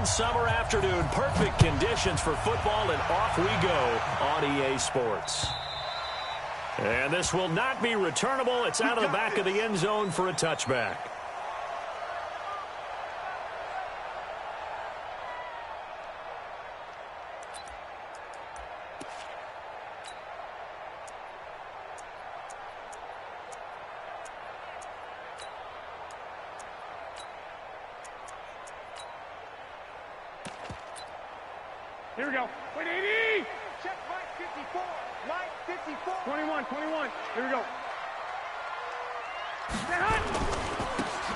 fine summer afternoon. Perfect conditions for football, and off we go on EA Sports. And this will not be returnable. It's out of the back of the end zone for a touchback. Here we go. Wait, 80! Check Mike 54. Mike 54. 21, 21. Here we go.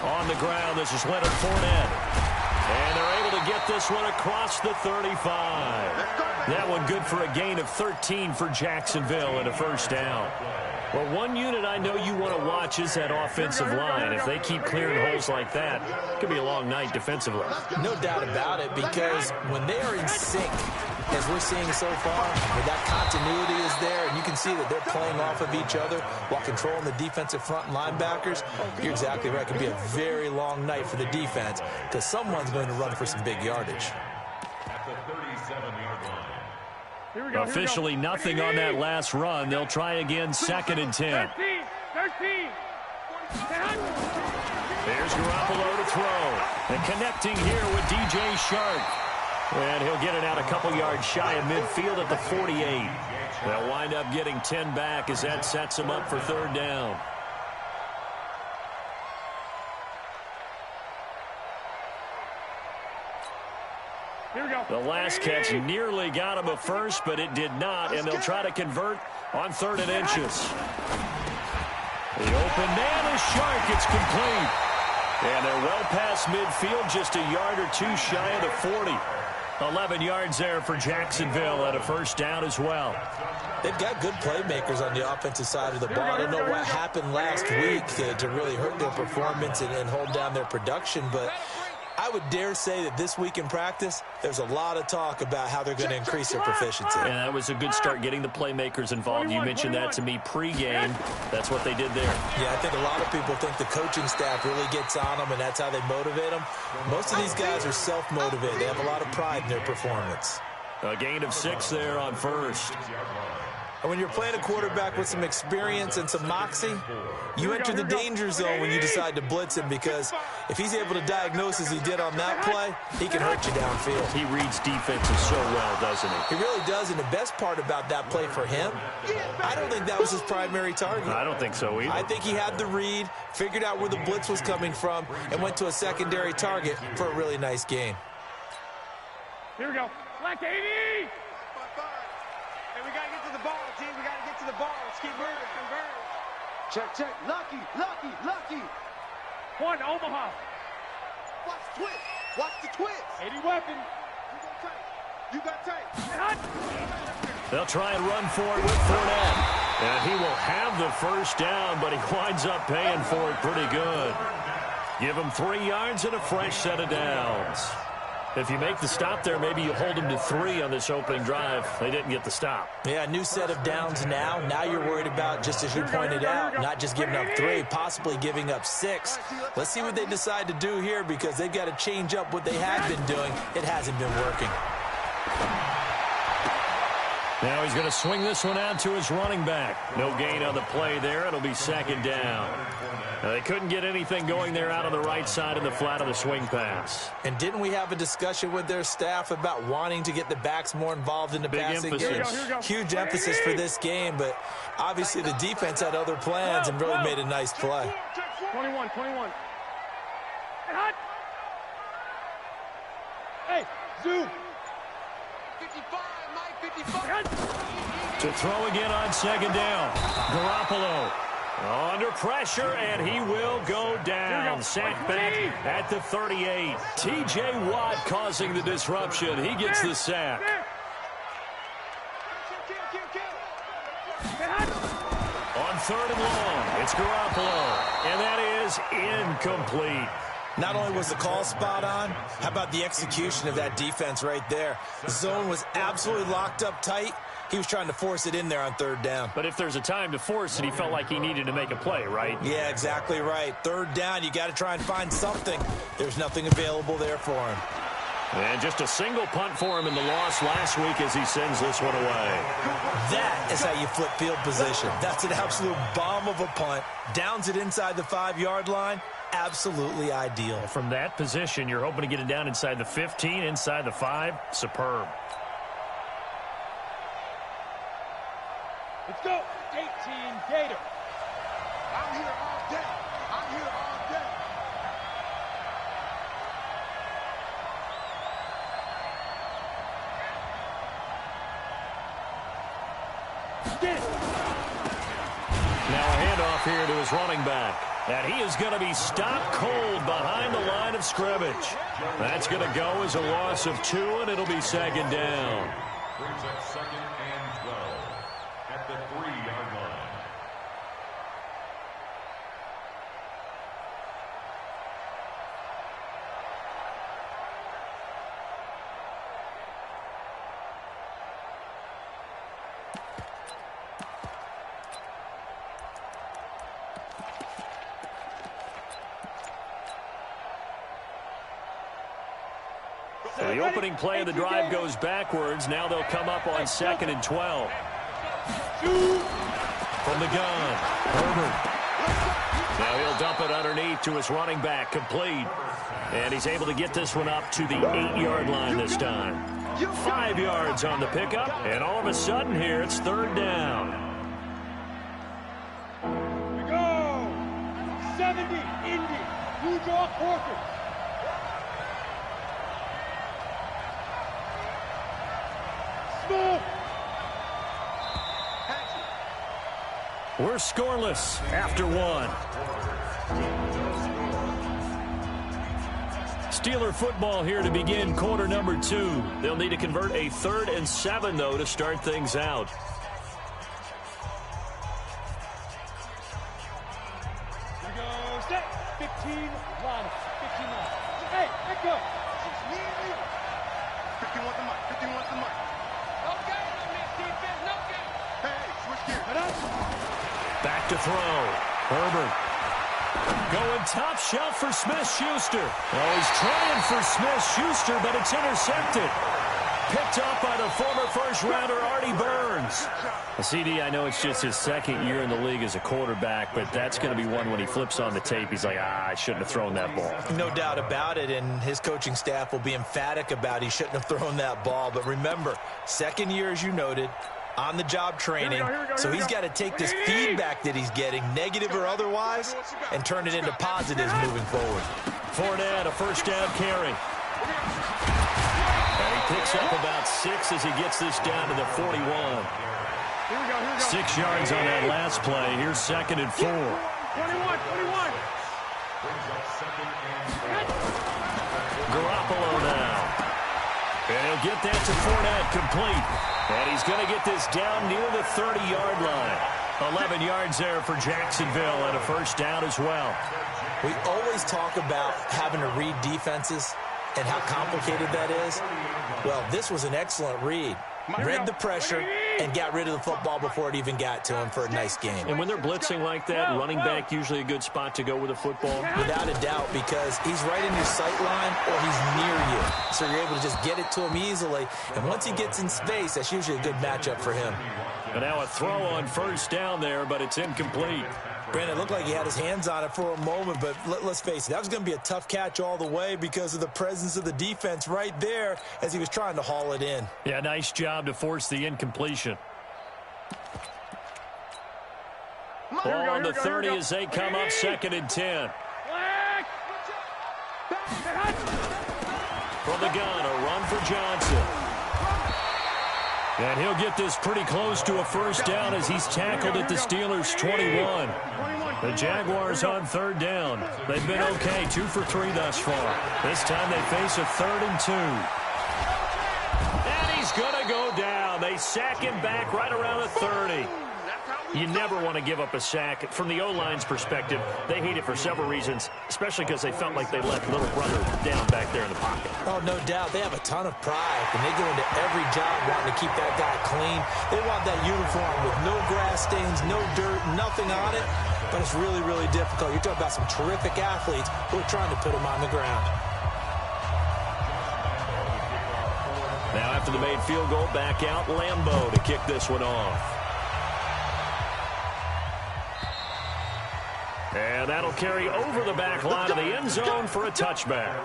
On the ground, this is Leonard Fournette. And they're able to get this one across the 35. That one good for a gain of 13 for Jacksonville and a first down. Well, one unit I know you want to watch is that offensive line. If they keep clearing holes like that, it could be a long night defensively. No doubt about it, because when they are in sync, as we're seeing so far, where that continuity is there, and you can see that they're playing off of each other while controlling the defensive front linebackers, you're exactly right. It could be a very long night for the defense, because someone's going to run for some big yardage. At the 37-yard line. Officially nothing on that last run. They'll try again, 2nd and 10. 13. There's Garoppolo to throw. And connecting here with DJ Shark. And he'll get it out a couple yards shy of midfield at the 48. They'll wind up getting 10 back as that sets them up for 3rd down. The last catch nearly got him a first, but it did not, and they'll try to convert on 3rd and inches. The open man is Shark. It's complete. And they're well past midfield, just a yard or two shy of the 40. 11 yards there for Jacksonville at a first down as well. They've got good playmakers on the offensive side of the ball. I don't know what happened last week to really hurt their performance and hold down their production, but I would dare say that this week in practice, there's a lot of talk about how they're going to increase their proficiency. And that was a good start getting the playmakers involved. You mentioned that to me pregame. That's what they did there. Yeah, I think a lot of people think the coaching staff really gets on them, and that's how they motivate them. Most of these guys are self-motivated. They have a lot of pride in their performance. A gain of 6 there on 1st. And when you're playing a quarterback with some experience and some moxie, you enter the danger zone when you decide to blitz him, because if he's able to diagnose as he did on that play, he can hurt you downfield. He reads defenses so well, doesn't he? He really does, and the best part about that play for him, I don't think that was his primary target. I don't think so either. I think he had the read, figured out where the blitz was coming from, and went to a secondary target for a really nice gain. Here we go. Black 80! Hey, we got to get to the ball, team. We got to get to the ball. Let's keep moving. Convert. Check, check. Lucky, lucky, lucky. 1, Omaha. Watch the twist. Watch the twist. 80 weapon. You got tape. They'll try and run for it with Fournette. And he will have the first down, but he winds up paying for it pretty good. Give him 3 yards and a fresh set of downs. If you make the stop there, maybe you hold them to 3 on this opening drive. They didn't get the stop. Yeah, a new set of downs now. Now you're worried about, just as you pointed out, not just giving up 3, possibly giving up 6. Let's see what they decide to do here, because they've got to change up what they have been doing. It hasn't been working. Now he's going to swing this one out to his running back. No gain on the play there. It'll be 2nd down. Now, they couldn't get anything going there out on the right side in the flat of the swing pass. And didn't we have a discussion with their staff about wanting to get the backs more involved in the passing game? Huge emphasis for this game, but obviously the defense had other plans and really made a nice play. 21, 21. Hey, zoom. 55, Mike, 55. To throw again on 2nd down. Garoppolo under pressure, and he will go down. Sacked back at the 38. T.J. Watt causing the disruption. He gets the sack. On 3rd and long, it's Garoppolo, and that is incomplete. Not only was the call spot on, how about the execution of that defense right there? The zone was absolutely locked up tight. He was trying to force it in there on 3rd down. But if there's a time to force it, he felt like he needed to make a play, right? Yeah, exactly right. 3rd down, you got to try and find something. There's nothing available there for him. And just a single punt for him in the loss last week as he sends this one away. That is how you flip field position. That's an absolute bomb of a punt. Downs it inside the 5-yard line. Absolutely ideal. From that position, you're hoping to get it down inside the 15, inside the 5. Superb. Let's go. 18 Gator. I'm here all day. I'm here all day. Now a handoff here to his running back. And he is going to be stopped cold behind the line of scrimmage. That's going to go as a loss of 2, and it'll be second down. Brings up 2nd and 12 at the 3-yard line. The opening play of the drive goes backwards. Now they'll come up on 2nd and 12. From the gun, Herbert. Now he'll dump it underneath to his running back, complete. And he's able to get this one up to the 8-yard line this time. 5 yards on the pickup, and all of a sudden here it's 3rd down. We go. 70 Indy. Blue Jaw Porkers. We're scoreless after 1. Steeler football here to begin quarter number 2. They'll need to convert a 3rd and 7, though, to start things out. Here we go. Set. 15 line. 15 line. Hey, let go. It's me and you. 15 wants the mic. 15 wants the mic. No game on this defense. No game. Hey, switch gears. Back to throw. Herbert. Going top shelf for Smith-Schuster. Oh, he's trying for Smith-Schuster, but it's intercepted. Picked up by the former first-rounder Artie Burns. CD, I know it's just his 2nd year in the league as a quarterback, but that's going to be one when he flips on the tape. He's like, I shouldn't have thrown that ball. No doubt about it, and his coaching staff will be emphatic about he shouldn't have thrown that ball. But remember, 2nd year, as you noted, on-the-job training, so he's got to take this feedback that he's getting, negative or otherwise, and turn it into positives moving forward. Fournette, a first down carry. And he picks up about 6 as he gets this down to the 41. 6 yards on that last play. Here's 2nd and 4. 21. Garoppolo now. And he'll get that to Fournette, complete. And he's going to get this down near the 30-yard line. 11 yards there for Jacksonville and a first down as well. We always talk about having to read defenses and how complicated that is. Well, this was an excellent read. Read the pressure and got rid of the football before it even got to him for a nice game. And when they're blitzing like that, running back usually a good spot to go with the football. Without a doubt, because he's right in your sight line or he's near you. So you're able to just get it to him easily. And once he gets in space, that's usually a good matchup for him. And now a throw on first down there, but it's incomplete. Brandon, it looked like he had his hands on it for a moment, but let's face it, that was going to be a tough catch all the way because of the presence of the defense right there as he was trying to haul it in. Yeah, nice job to force the incompletion. Ball on the 30 as they come up 2nd and 10. From the gun, a run for Johnson. And he'll get this pretty close to a first down as he's tackled at the Steelers' 21. The Jaguars on 3rd down. They've been okay, 2 for 3 thus far. This time they face a 3rd and 2. And he's going to go down. They sack him back right around the 30. You never want to give up a sack. From the O-line's perspective, they hate it for several reasons, especially because they felt like they left little brother down back there in the pocket. Oh, no doubt. They have a ton of pride, and they go into every job wanting to keep that guy clean. They want that uniform with no grass stains, no dirt, nothing on it, but it's really, really difficult. You're talking about some terrific athletes who are trying to put them on the ground. after the made field goal, back out Lambeau to kick this one off. And that'll carry over the back line of the end zone for a touchback.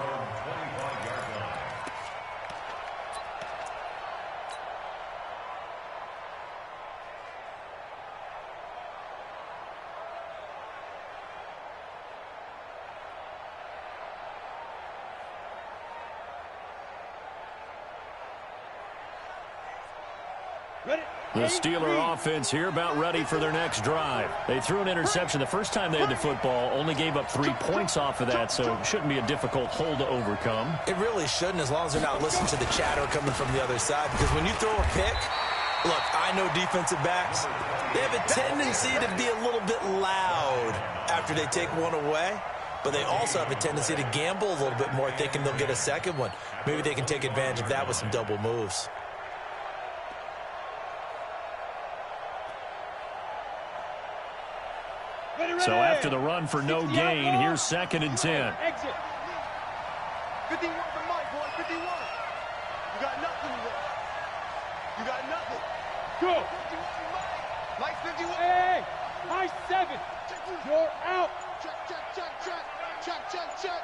The Steeler offense here about ready for their next drive. They threw an interception the first time they had the football, only gave up 3 points off of that, so it shouldn't be a difficult hole to overcome. It really shouldn't, as long as they're not listening to the chatter coming from the other side, because when you throw a pick, look, I know defensive backs, they have a tendency to be a little bit loud after they take one away, but they also have a tendency to gamble a little bit more, thinking they'll get a second one. Maybe they can take advantage of that with some double moves. So after the run for no gain, here's 2nd and 10. Exit. 51 for Mike, boy, 51. You got nothing left. You got nothing. Go. 51 for Mike. Mike's 51. Hey, Mike's 7. You're out. Check, check, check, check. Check, check, check.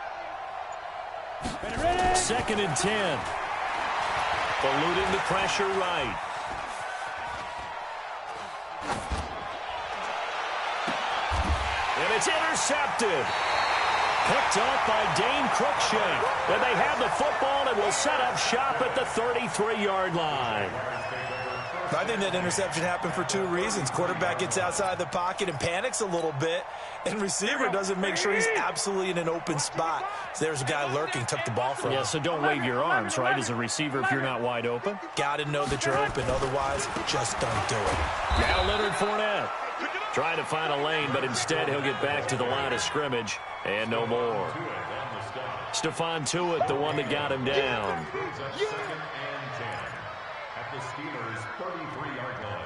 Ready. 2nd and 10. Eluding the pressure right. And it's intercepted. Picked up by Dane Cruikshank. And they have the football and will set up shop at the 33-yard line. I think that interception happened for 2 reasons. Quarterback gets outside the pocket and panics a little bit, and receiver doesn't make sure he's absolutely in an open spot. So there's a guy lurking, took the ball from him. Yeah, so don't wave your arms, right, as a receiver if you're not wide open. Got to know that you're open. Otherwise, just don't do it. Now Leonard Fournette trying to find a lane, but instead he'll get back to the line of scrimmage and no more. Stephon Tuitt, the one that got him down. At the Steelers' 33-yard line.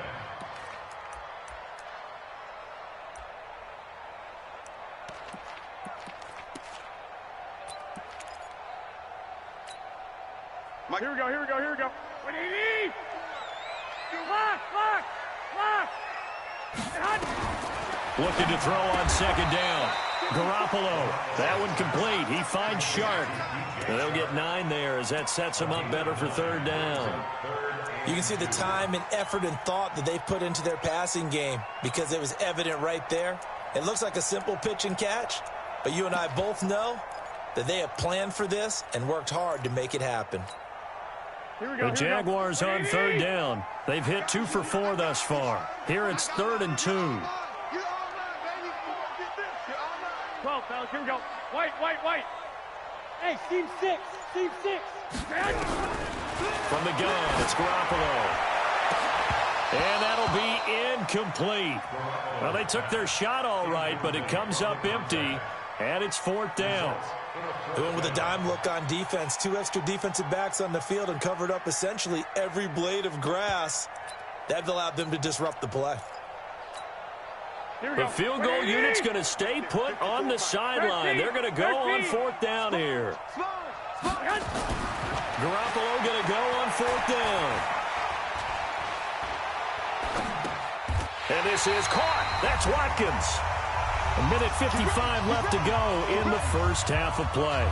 Mike. Here we go, here we go, here we go. What do you need? Lock. Looking to throw on 2nd down. Garoppolo, that one complete. He finds Shark. And they'll get 9 there as that sets him up better for 3rd down. You can see the time and effort and thought that they put into their passing game because it was evident right there. It looks like a simple pitch and catch, but you and I both know that they have planned for this and worked hard to make it happen. The Jaguars on 3rd down. They've hit 2 for 4 thus far. Here it's 3rd and 2. 12, fellas, here we go. White. Hey, team 6. From the gun, it's Garoppolo. And that'll be incomplete. Well, they took their shot all right, but it comes up empty, and it's 4th down. Doing with a dime look on defense. 2 extra defensive backs on the field and covered up essentially every blade of grass. That allowed them to disrupt the play. The field goal unit's going to stay put on the sideline. They're going to go on 4th down here. Garoppolo going to go on 4th down. And this is caught. That's Watkins. 1:55 left to go in the first half of play.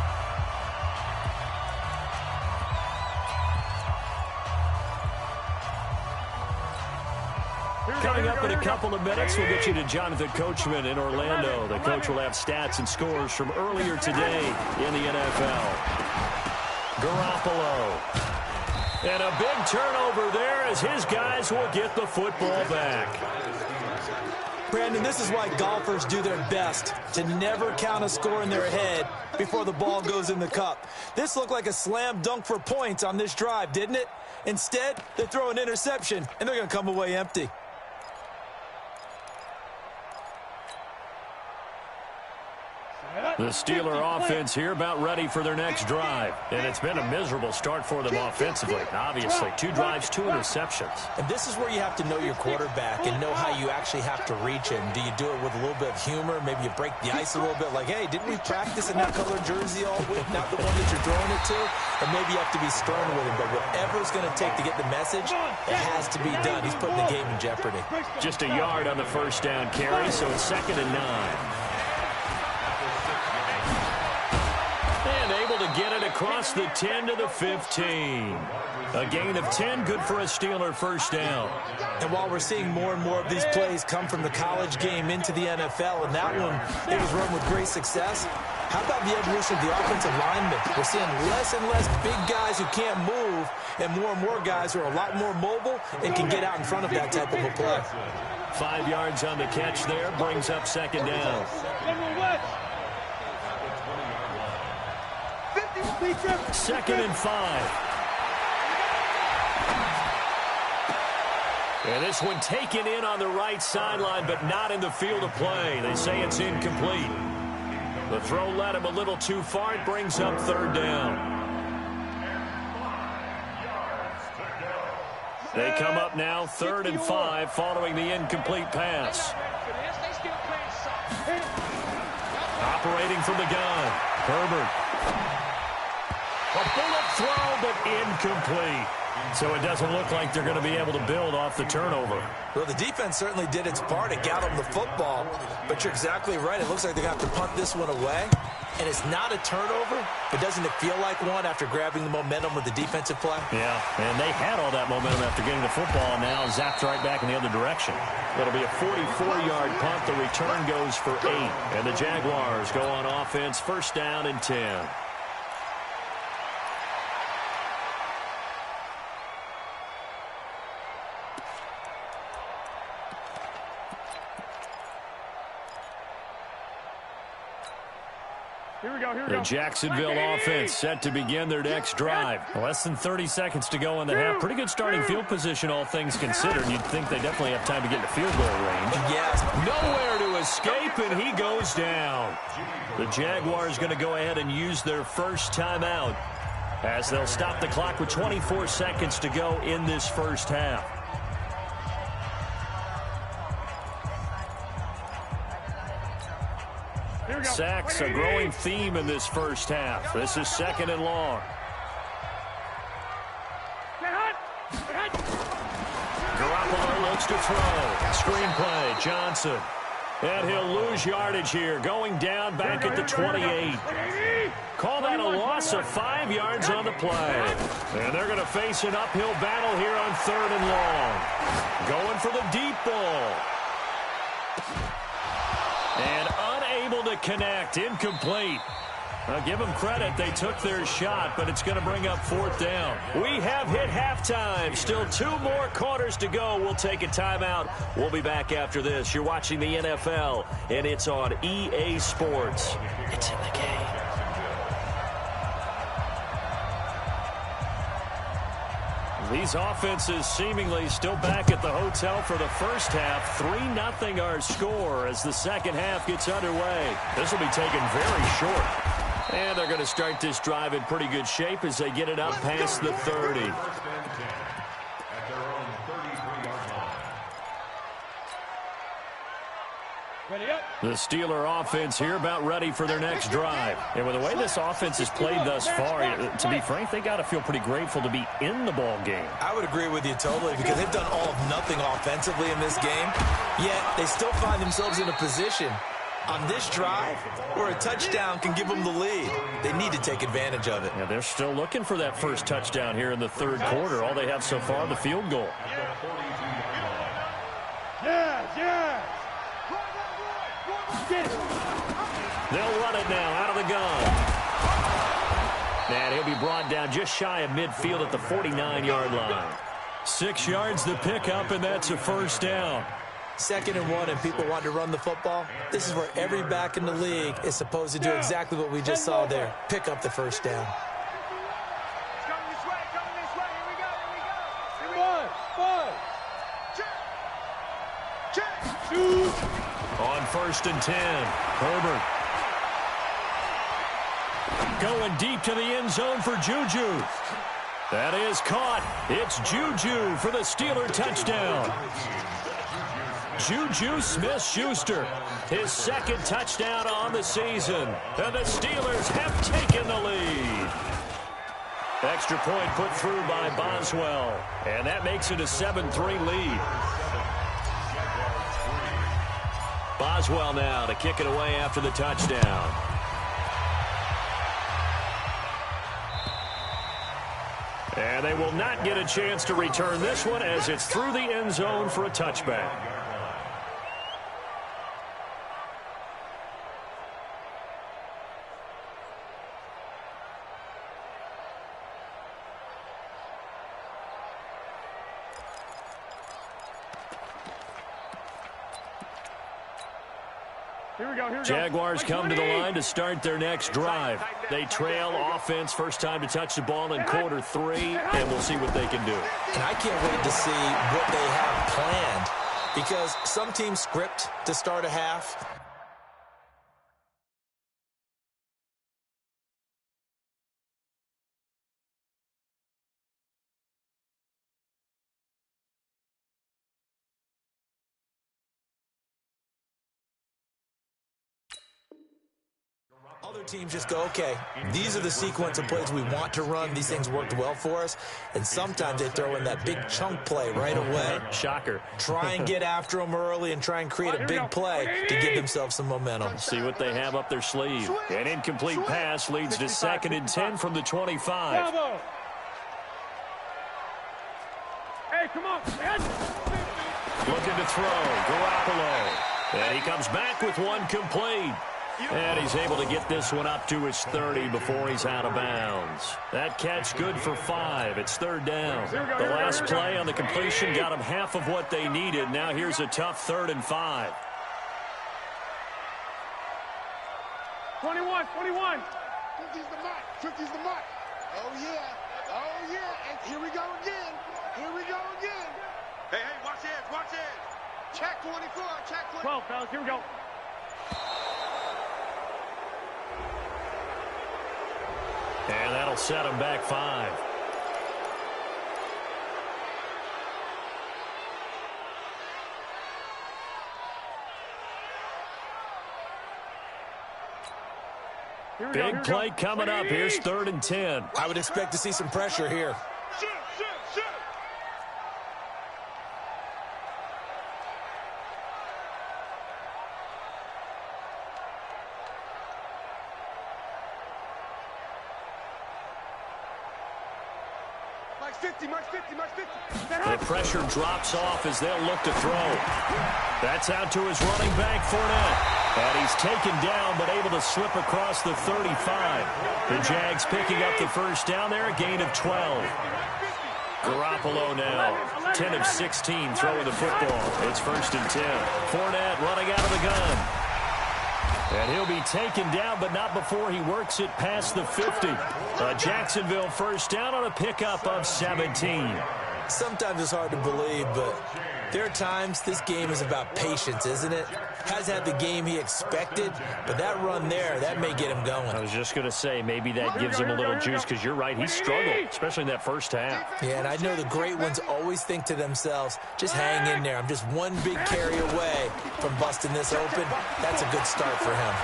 Coming up in a couple of minutes, we'll get you to Jonathan Coachman in Orlando. The coach will have stats and scores from earlier today in the NFL. Garoppolo. And a big turnover there as his guys will get the football back. Brandon, this is why golfers do their best to never count a score in their head before the ball goes in the cup. This looked like a slam dunk for points on this drive, didn't it? Instead, they throw an interception, and they're going to come away empty. The Steeler offense here about ready for their next drive. And it's been a miserable start for them offensively. Obviously, 2 drives, 2 interceptions. And this is where you have to know your quarterback and know how you actually have to reach him. Do you do it with a little bit of humor? Maybe you break the ice a little bit like, hey, didn't we practice in that colored jersey all week? Not the one that you're throwing it to? And maybe you have to be stern with him. But whatever it's going to take to get the message, it has to be done. He's putting the game in jeopardy. Just a yard on the first down carry, so it's 2nd and 9. And able to get it across the 10 to the 15. A gain of 10, good for a Steeler first down. And while we're seeing more and more of these plays come from the college game into the NFL, and that one, it was run with great success, how about the evolution of the offensive linemen? We're seeing less and less big guys who can't move, and more guys who are a lot more mobile and can get out in front of that type of a play. 5 yards on the catch there, brings up 2nd down. 2nd and 5. And this one taken in on the right sideline, but not in the field of play. They say it's incomplete. The throw led him a little too far. It brings up 3rd down. They come up now 3rd and 5 following the incomplete pass. Operating from the gun, Herbert. A bullet throw, but incomplete. So it doesn't look like they're going to be able to build off the turnover. Well, the defense certainly did its part to got them the football. But you're exactly right. It looks like they're going to have to punt this one away. And it's not a turnover, but doesn't it feel like one after grabbing the momentum with the defensive play? Yeah, and they had all that momentum after getting the football, and now zapped right back in the other direction. It'll be a 44-yard punt. The return goes for 8. And the Jaguars go on offense, 1st down and 10. The Jacksonville offense set to begin their next drive. Less than 30 seconds to go in the half. Pretty good starting field position, all things considered. You'd think they definitely have time to get into field goal range. Yes. Nowhere to escape, and he goes down. The Jaguars going to go ahead and use their first timeout as they'll stop the clock with 24 seconds to go in this first half. Sacks, a growing theme in this first half. This is 2nd and long. Garoppolo looks to throw. Screen play, Johnson. And he'll lose yardage here, going down back at the 28. Call that a loss of 5 yards on the play. And they're going to face an uphill battle here on 3rd and long. Going for the deep ball. And unable to connect, incomplete. I'll give them credit. They took their shot, but it's going to bring up 4th down. We have hit halftime. Still 2 more quarters to go. We'll take a timeout. We'll be back after this. You're watching the NFL, and it's on EA Sports. It's in the game. These offenses seemingly still back at the hotel for the first half. 3-0 our score as the second half gets underway. This will be taken very short. And they're going to start this drive in pretty good shape as they get it up past the 30. The Steeler offense here about ready for their next drive. And with the way this offense has played thus far, to be frank, they got to feel pretty grateful to be in the ball game. I would agree with you totally because they've done all of nothing offensively in this game, yet they still find themselves in a position on this drive where a touchdown can give them the lead. They need to take advantage of it. Yeah, they're still looking for that first touchdown here in the 3rd quarter. All they have so far, the field goal. Yeah. They'll run it now out of the gun. And he'll be brought down just shy of midfield at the 49-yard line. 6 yards the pickup, and that's a 1st down. 2nd and 1, and people want to run the football. This is where every back in the league is supposed to do exactly what we just saw there. Pick up the 1st down. Coming this way. Here we go. 1. Check. 2. On 1st and 10, Herbert. Going deep to the end zone for Juju. That is caught. It's Juju for the Steeler touchdown. Juju Smith-Schuster, his second touchdown on the season. And the Steelers have taken the lead. Extra point put through by Boswell. And that makes it a 7-3 lead. Boswell now to kick it away after the touchdown. And they will not get a chance to return this one as it's through the end zone for a touchback. Jaguars come to the line to start their next drive. They trail offense, first time to touch the ball in quarter 3, and we'll see what they can do. And I can't wait to see what they have planned, because some teams script to start a half. Other teams just go, okay, these are the sequence of plays we want to run. These things worked well for us. And sometimes they throw in that big chunk play right away. Shocker. Try and get after them early and try and create a big play to give themselves some momentum. See what they have up their sleeve. An incomplete pass leads to 2nd and 10 from the 25. Hey, come on. Looking to throw. Garoppolo. And he comes back with one complete. And he's able to get this one up to his 30 before he's out of bounds. That catch good for 5. It's 3rd down. The last play on the completion got them half of what they needed. Now here's a tough 3rd and 5. 21. 50's the mark. 50's the mark. Oh, yeah. Oh, yeah. And here we go again. Hey, watch it. Check 24. Check 24. 12, fellas. Here we go. And that'll set him back 5. Big play coming up. Here's 3rd and 10. I would expect to see some pressure here. Shoot. The pressure drops off as they'll look to throw. That's out to his running back, Fournette. And he's taken down but able to slip across the 35. The Jags picking up the first down there, a gain of 12. Garoppolo now, 10 of 16 throwing the football. It's 1st and 10. Fournette running out of the gun. And he'll be taken down, but not before he works it past the 50. Jacksonville first down on a pickup of 17. Sometimes it's hard to believe, but there are times this game is about patience, isn't it? Has had the game he expected, but that run there, that may get him going. I was just going to say, maybe that gives him a little juice, because you're right, he struggled, especially in that first half. Yeah, and I know the great ones always think to themselves, just hang in there. I'm just one big carry away from busting this open. That's a good start for him.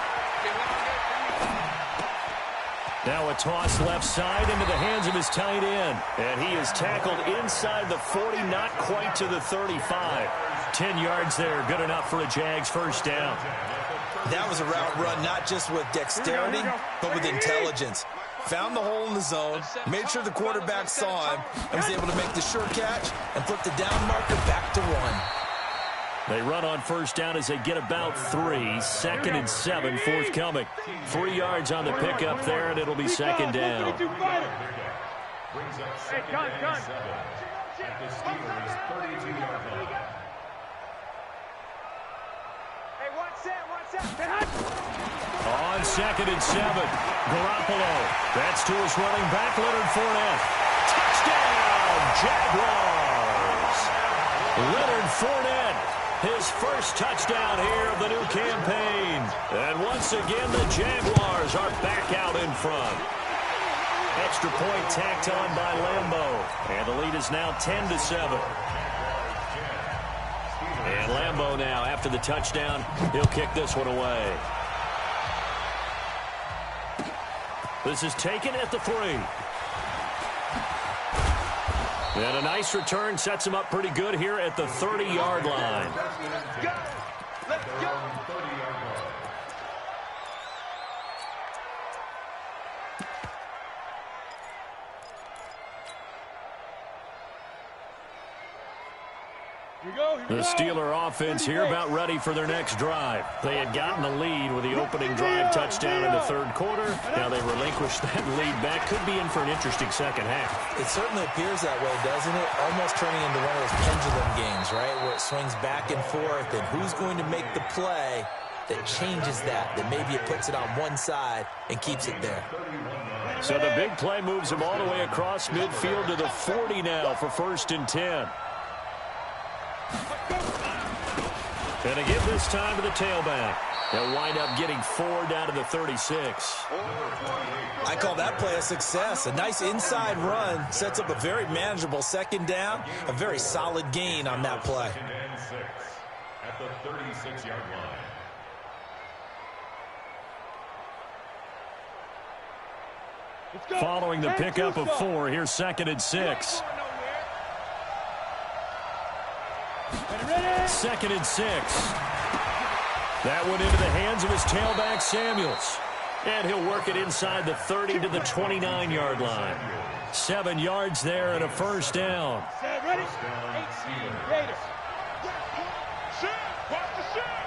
Now a toss left side into the hands of his tight end. And he is tackled inside the 40, not quite to the 35. 10 yards there, good enough for a Jags first down. That was a route run, not just with dexterity, but with intelligence. Found the hole in the zone, made sure the quarterback saw him, and was able to make the sure catch and put the down marker back to 1. They run on first down as they get about 3. 2nd and 7 forthcoming. 3 yards on the pickup there, and it'll be 2nd down. Hey, gun. At the Steelers' 32-yard line. Hey, watch that. On 2nd and 7, Garoppolo. That's to his running back, Leonard Fournette. Touchdown, Jaguars! Leonard Fournette, His first touchdown here of the new campaign. And once again, the Jaguars are back out in front. Extra point tacked on by Lambeau. And the lead is now 10-7. And Lambeau now, after the touchdown, he'll kick this one away. This is taken at the 3. And a nice return sets him up pretty good here at the 30-yard line. Let's go! Let's go! The Steeler offense here about ready for their next drive. They had gotten the lead with the opening drive touchdown in the third quarter. Now they relinquished that lead back. Could be in for an interesting second half. It certainly appears that way, doesn't it? Almost turning into one of those pendulum games, right, where it swings back and forth, and who's going to make the play that changes that maybe it puts it on one side and keeps it there. So the big play moves him all the way across midfield to the 40 now for 1st and 10. And again this time to the tailback. They'll wind up getting 4 down to the 36. I call that play a success. A nice inside run sets up a very manageable second down. A very solid gain on that play. At the 36-yard line. Following the pickup of 4, here's 2nd and 6. 2nd and 6. That one into the hands of his tailback, Samuels. And he'll work it inside the 30 to the 29-yard line. 7 yards there and a 1st down. Ready? 18 Raiders. Watch the shot.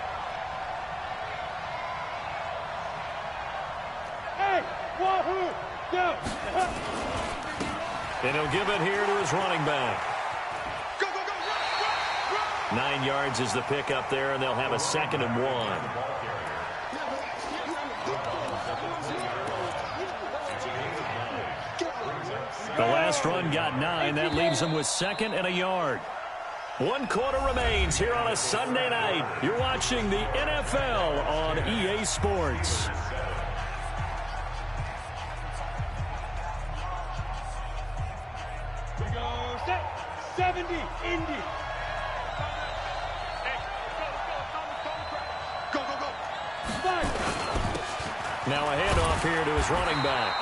Hey, wahoo, go. And he'll give it here to his running back. 9 yards is the pickup there, and they'll have a 2nd and 1. The last run got 9. That leaves them with 2nd and a yard. 1 quarter remains here on a Sunday night. You're watching the NFL on EA Sports. We go set 70 Indy. Now a handoff here to his running back.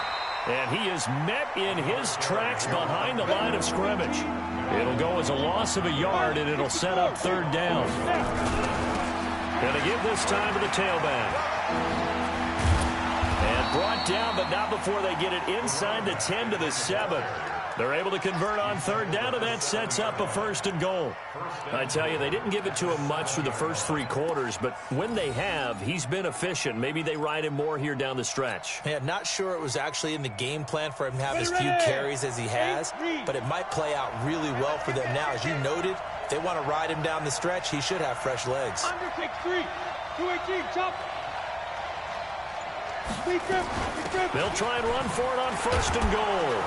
And he is met in his tracks behind the line of scrimmage. It'll go as a loss of a yard, and it'll set up 3rd down. Gonna give this time to the tailback. And brought down, but not before they get it inside the 10 to the 7. They're able to convert on 3rd down, and that sets up a 1st and goal. I tell you, they didn't give it to him much through the first 3 quarters, but when they have, he's been efficient. Maybe they ride him more here down the stretch. Yeah, not sure it was actually in the game plan for him to have as few carries as he has, but it might play out really well for them now. As you noted, if they want to ride him down the stretch, he should have fresh legs. Underkick 3, 218, chop. They'll try and run for it on 1st and goal.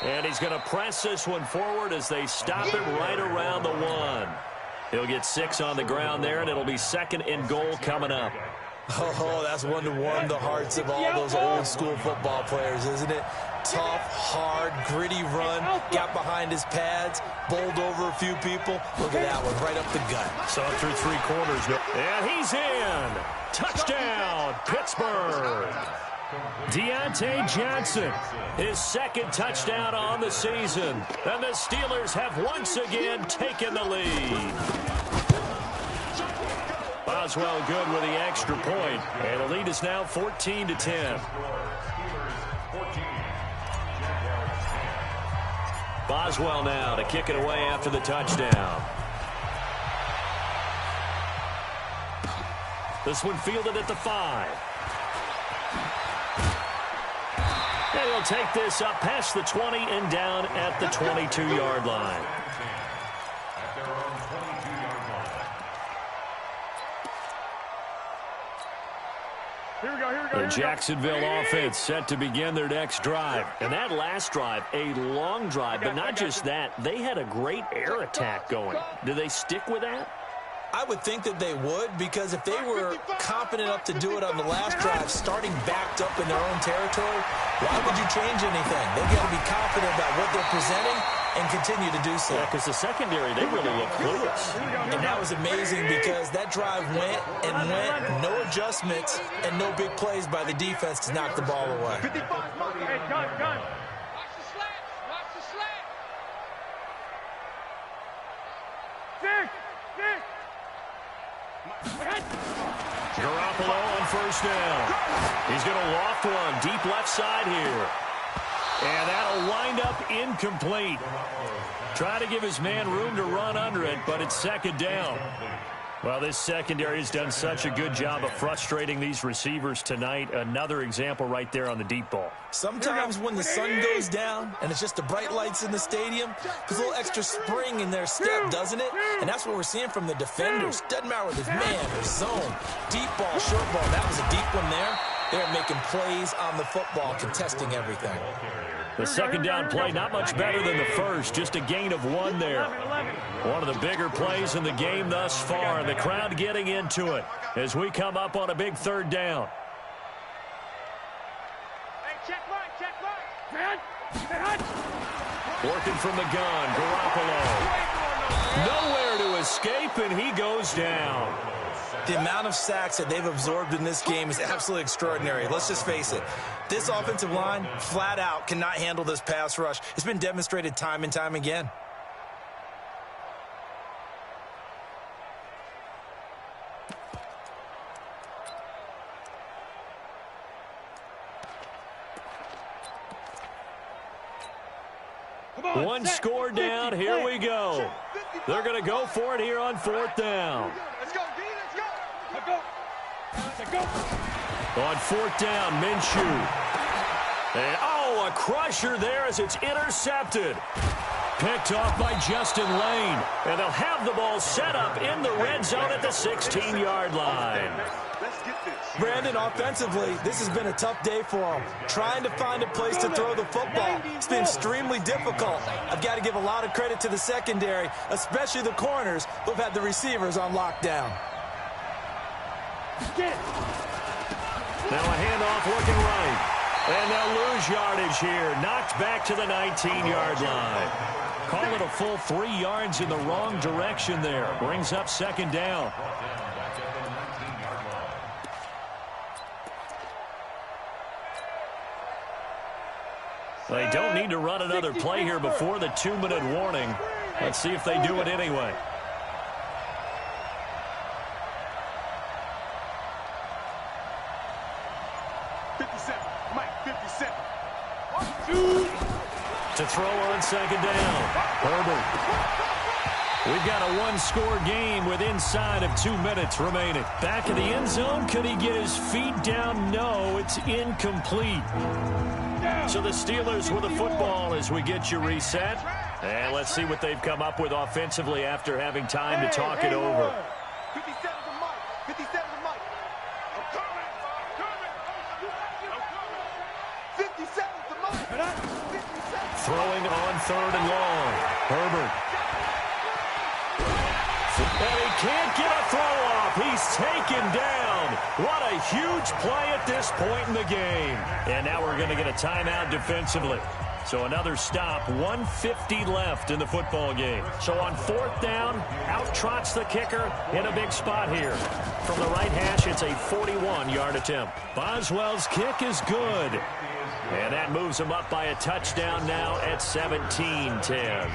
And he's going to press this one forward as they stop him right around the 1. He'll get 6 on the ground there, and it'll be 2nd and goal coming up. Oh, that's one to warm the hearts of all those old school football players, isn't it? Tough, hard, gritty run, got behind his pads, bowled over a few people. Look at that one, right up the gut. So through 3 quarters. And he's in. Touchdown, Pittsburgh. Deontay Johnson, his 2nd touchdown on the season. And the Steelers have once again taken the lead. Boswell good with the extra point. And the lead is now 14-10. Boswell now to kick it away after the touchdown. This one fielded at the 5. And he'll take this up past the 20 and down at the 22-yard line. The Jacksonville offense set to begin their next drive. And that last drive, a long drive, but not just that. They had a great air attack going. Do they stick with that? I would think that they would, because if they were confident enough to do it on the last drive, starting backed up in their own territory, why would you change anything? They've got to be confident about what they're presenting and continue to do so. Yeah, because the secondary, they really look clueless. And that was amazing because that drive went and went, no adjustments and no big plays by the defense to knock the ball away. Hey, gun. Watch the slats. Watch the slats. Garoppolo on first down. He's going to loft one deep left side here. And that'll wind up incomplete. Try to give his man room to run under it, but it's second down. Well, this secondary has done such a good job of frustrating these receivers tonight. Another example right there on the deep ball. Sometimes when the sun goes down and it's just the bright lights in the stadium, there's a little extra spring in their step, doesn't it? And that's what we're seeing from the defenders. Doesn't matter whether it's man or zone. Deep ball, short ball. That was a deep one there. They're making plays on the football, contesting everything. The second down play, not much better than the first, just a gain of 1 there. One of the bigger plays in the game thus far, and the crowd getting into it as we come up on a big third down. Hey, check right. Working from the gun, Garoppolo. Nowhere to escape, and he goes down. The amount of sacks that they've absorbed in this game is absolutely extraordinary. Let's just face it. This offensive line, flat out, cannot handle this pass rush. It's been demonstrated time and time again. One score down. Here we go. They're going to go for it here on fourth down. Let's go, D. Let's go. On fourth down, Minshew. And, a crusher there as it's intercepted. Picked off by Justin Lane. And they'll have the ball set up in the red zone at the 16-yard line. Brandon, offensively, this has been a tough day for them. Trying to find a place to throw the football. It's been extremely difficult. I've got to give a lot of credit to the secondary, especially the corners who've had the receivers on lockdown. Now a handoff looking right. And they'll lose yardage here. Knocked back to the 19-yard line. Call it a full 3 yards in the wrong direction there. Brings up second down. They don't need to run another play here before the 2-minute warning. Let's see if they do it anyway. To throw on second down. Herbert. We've got a one-score game with inside of 2 minutes remaining. Back in the end zone. Could he get his feet down? No, it's incomplete. So the Steelers with the football as we get you reset. And let's see what they've come up with offensively after having time to talk it over. 57 to Mike. 57 to Mike. I'm coming. 57 to Mike. 57. Throwing on third and long. Herbert. And he can't get a throw off. He's taken down. What a huge play at this point in the game. And now we're going to get a timeout defensively. So another stop, 1:50 left in the football game. So on fourth down, out trots the kicker in a big spot here. From the right hash, it's a 41-yard attempt. Boswell's kick is good. And that moves him up by a touchdown now at 17-10.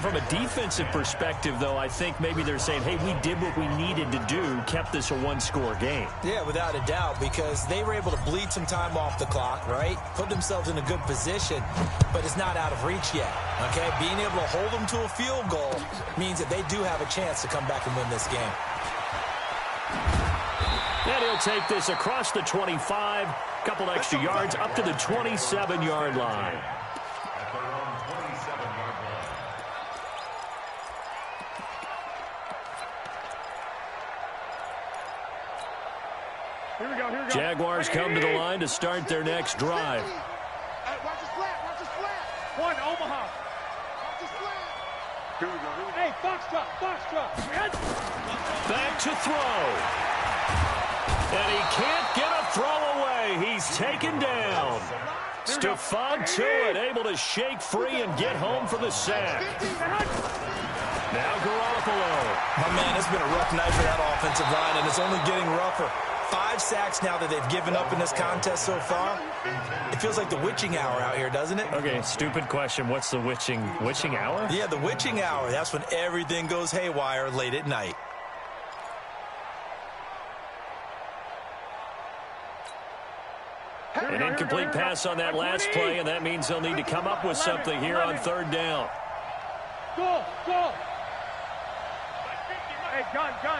From a defensive perspective, though, I think maybe they're saying, hey, we did what we needed to do, kept this a one-score game. Yeah, without a doubt, because they were able to bleed some time off the clock, right? Put themselves in a good position, but it's not out of reach yet, okay? Being able to hold them to a field goal means that they do have a chance to come back and win this game. And he'll take this across the 25, couple extra yards up to the 27-yard line. Here we go. Jaguars come to the line to start their next drive. Watch the slant. One, Omaha. Watch the slant. Here we go. Hey, foxtrot. Back to throw. And he can't get a throw away. He's taken down. Stephon Tuitt able to shake free and get home for the sack. Now Garoppolo. My man, it's been a rough night for that offensive line, and it's only getting rougher. 5 sacks now that they've given up in this contest so far. It feels like the witching hour out here, doesn't it? Okay, stupid question. What's the witching hour? Yeah, the witching hour. That's when everything goes haywire late at night. An incomplete pass on that last play, and that means they'll need to come up with something here on 3rd down. Go. Hey, gun. Hey,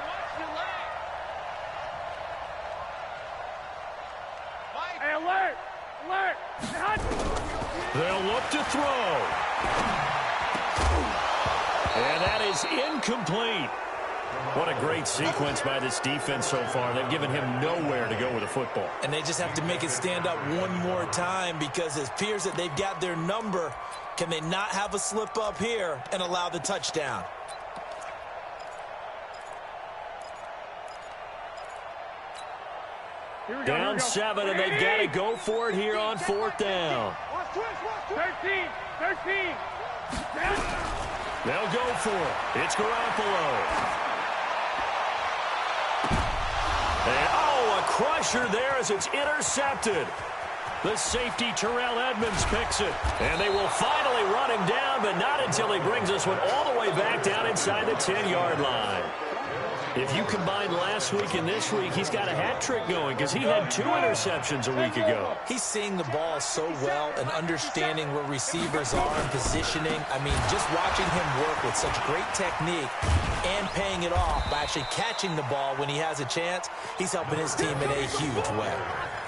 watch your leg. Hey, alert. They'll look to throw. And that is incomplete. What a great sequence by this defense so far. They've given him nowhere to go with the football. And they just have to make it stand up one more time, because it appears that they've got their number. Can they not have a slip up here and allow the touchdown? Down 7, and they've got to go for it here on 4th down. 13. They'll go for it. It's Garoppolo. And, a crusher there as it's intercepted. The safety, Terrell Edmonds, picks it. And they will finally run him down, but not until he brings this one all the way back down inside the 10-yard line. If you combine last week and this week, he's got a hat trick going, because he had 2 interceptions a week ago. He's seeing the ball so well and understanding where receivers are and positioning. I mean, just watching him work with such great technique and paying it off by actually catching the ball when he has a chance, he's helping his team in a huge way.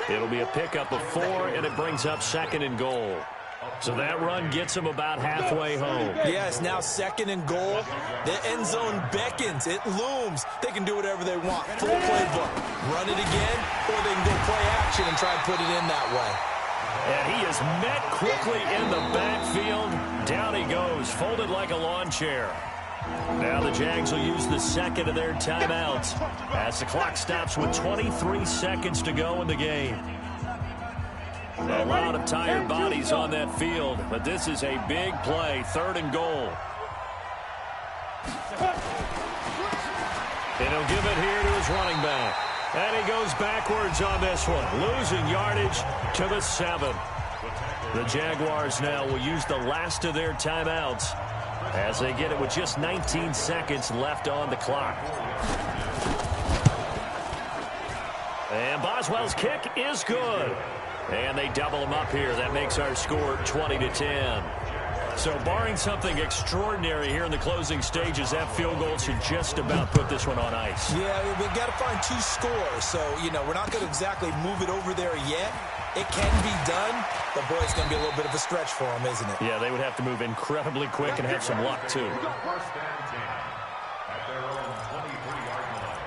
It'll be a pickup of 4, and it brings up 2nd and goal. So that run gets them about halfway home. Yeah, it's now 2nd and goal. The end zone beckons. It looms. They can do whatever they want. Full playbook. Run it again, or they can go play action and try and put it in that way. And he is met quickly in the backfield. Down he goes, folded like a lawn chair. Now the Jags will use the 2nd of their timeouts as the clock stops with 23 seconds to go in the game. A lot of tired bodies on that field, but this is a big play, 3rd and goal. And he'll give it here to his running back. And he goes backwards on this one, losing yardage to the 7. The Jaguars now will use the last of their timeouts as they get it with just 19 seconds left on the clock. And Boswell's kick is good. And they double them up here. That makes our score 20-10. So barring something extraordinary here in the closing stages, that field goal should just about put this one on ice. Yeah, we've got to find 2 scores. So, we're not going to exactly move it over there yet. It can be done, but, boy, it's going to be a little bit of a stretch for them, isn't it? Yeah, they would have to move incredibly quick and have some luck, too. First and 10 at their own 23-yard line.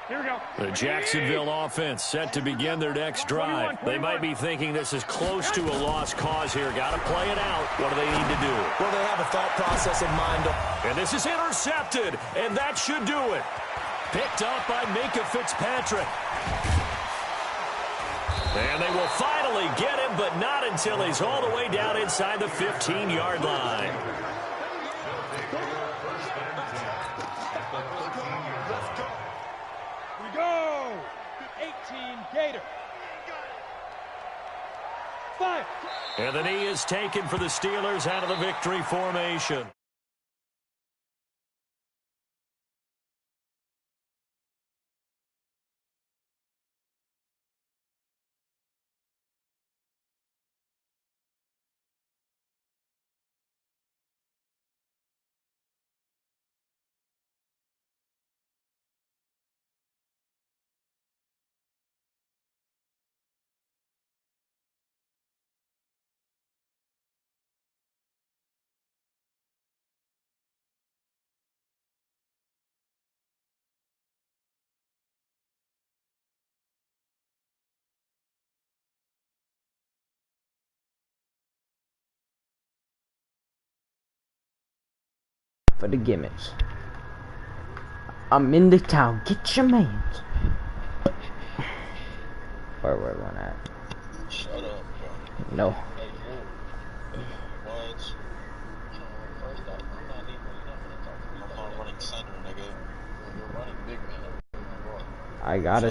Here we go. The Jacksonville offense set to begin their next drive. They might be thinking this is close to a lost cause here. Got to play it out. What do they need to do? Well, they have a thought process in mind. And this is intercepted, and that should do it. Picked up by Minkah Fitzpatrick. And they will finally get him, but not until he's all the way down inside the 15-yard line. We go. 18 Gator. 5. And the knee is taken for the Steelers out of the victory formation. for the gimmicks. I'm in the town. Get your mans. Where we're going at? Shut up, bro. No. Like, what? First off, I'm not even, you're not gonna talk to me. I'm not running center, nigga. You're running big man. I gotta